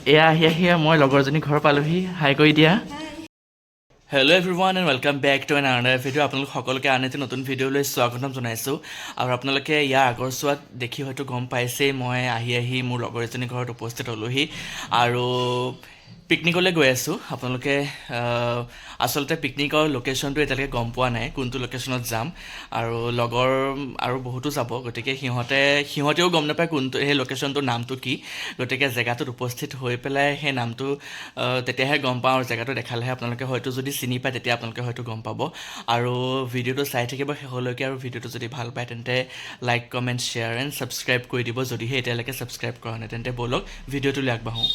এয়া আহি মই লগৰজনী ঘৰ পালোহি হাই কৰি দিয়া hello' everyone and welcome back to an another video' আপোনালোক সকলোকে আন এটি নতুন ভিডিঅ'লৈ স্বাগতম জনাইছোঁ আৰু আপোনালোকে ইয়াৰ আগৰ চোৱাত দেখি হয়তো গম পাইছেই মই আহি মোৰ লগৰ এজনী ঘৰত উপস্থিত হ'লোহি আৰু পিকনিকলৈ গৈ আছোঁ আপোনালোকে আচলতে পিকনিকৰ লোকেশ্যনটো এতিয়ালৈকে গম পোৱা নাই কোনটো লোকেশ্যনত যাম আৰু লগৰ আৰু বহুতো যাব গতিকে সিহঁতেও গম নাপায় কোনটো সেই লোকেশ্যনটোৰ নামটো কি গতিকে জেগাটোত উপস্থিত হৈ পেলাই সেই নামটো তেতিয়াহে গম পাওঁ আৰু জেগাটো দেখালেহে আপোনালোকে হয়তো যদি চিনি পায় তেতিয়া আপোনালোকে হয়তো গম পাব আৰু ভিডিঅ'টো চাই থাকিব শেষলৈকে আৰু ভিডিঅ'টো যদি ভাল পায় তেন্তে like comment share and subscribe কৰি দিব যদিহে এতিয়ালৈকে ছাবস্ক্ৰাইব কৰা নাই তেন্তে ব'লক ভিডিঅ'টোলৈ আগবাঢ়োঁ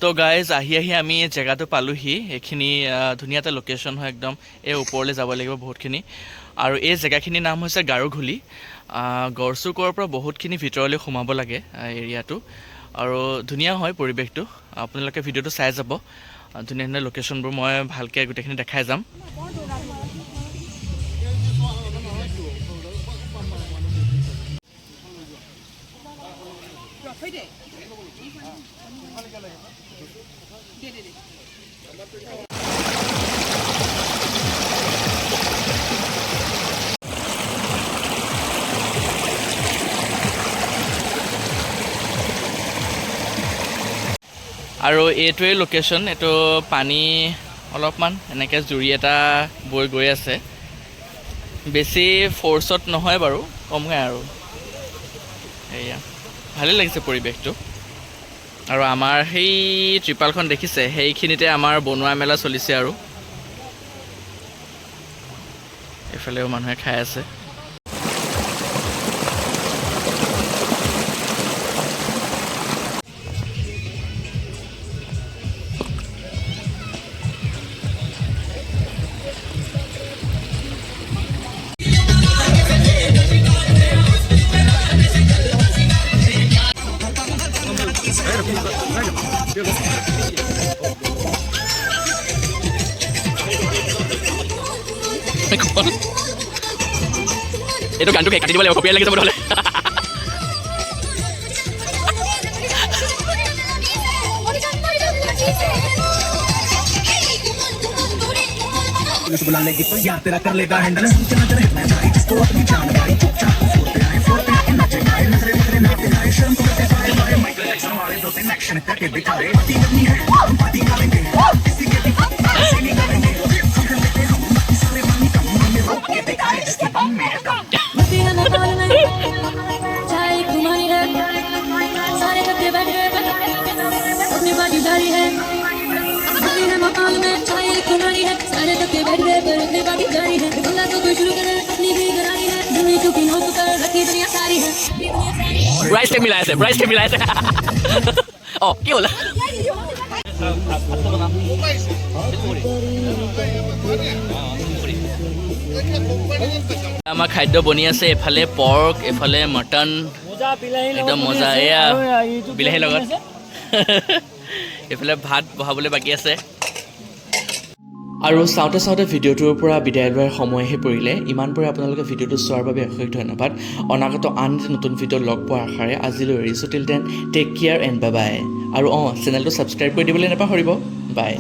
তো গাইজ আহি আমি জেগাটো পালোহি এইখিনি ধুনীয়া এটা লোকেশ্যন হয় একদম এই ওপৰলৈ যাব লাগিব বহুতখিনি আৰু এই জেগাখিনিৰ নাম হৈছে গাৰোঘুলি গড়চুকৰ পৰা বহুতখিনি ভিতৰলৈ সোমাব লাগে এৰিয়াটো আৰু ধুনীয়া হয় পৰিৱেশটো আপোনালোকে ভিডিঅ'টো চাই যাব ধুনীয়া ধুনীয়া লোকেশ্যনবোৰ মই ভালকৈ গোটেইখিনি দেখাই যাম আৰু এইটোৱেই লোকেশ্যন এইটো পানী অলপমান এনেকৈ জুৰি এটা বৈ গৈ আছে বেছি ফ'ৰ্চত নহয় বাৰু কমকৈ আৰু এয়া ভালেই লাগিছে পৰিৱেশটো আৰু আমাৰ সেই ত্ৰিপালখন দেখিছে সেইখিনিতে আমাৰ বনোৱা মেলা চলিছে আৰু এইফালেও মানুহে খাই আছে এইটো গানটো কাটি দিব লাগিব কপিয়াই লাগি যাব নহ'লে बुला लेगी तो यार तेरा कर लेगा हैंडल नीचे नजर है मैं जाई इसको अपनी जान भाई चुपचाप सोते आए सोते आए नचे गाए नजरे नजरे नाते आए शर्म को करते पाए पाए माइकल जैक्सन वाले दो तीन एक्शन करके दिखा रहे पार्टी करनी है पार्टी करेंगे किसी के भी ऐसे नहीं करेंगे हम लेते हम सारे पानी कम में रोक के दिखाए जिसकी बम में है दम मस्ती है माहौल में चाय घुमानी है सारे कट्टे बैठे अपनी बाजी जारी है मस्ती है माहौल में चाय घुमानी है सारे कट्टे बैठे पर अपनी बाजी जारी है अल्लाह तो कोई शुरू करे अपनी भी करानी है दुनिया की हो तो कर रखी दुनिया सारी है प्राइस टैग मिलाया से ओ কি হল আমাৰ খাদ্য বনি আছে এফালে পৰ্ক এফালে মটন একদম মজা এয়া বিলাহীৰ লগত এফালে ভাত বহাবলৈ বাকী আছে আৰু চাওঁতে ভিডিঅ'টোৰ পৰা বিদায় লোৱাৰ সময় আহি পৰিলে ইমানপৰে আপোনালোকে ভিডিঅ'টো চোৱাৰ বাবে অশেষ ধন্যবাদ অনাগত আন এটা নতুন ভিডিঅ' লগ পোৱাৰ আশাৰে আজিলৈ এৰিছোঁ till then take care and bye bye আৰু চেনেলটো ছাবস্ক্ৰাইব কৰি দিবলৈ নাপাহৰিব বাই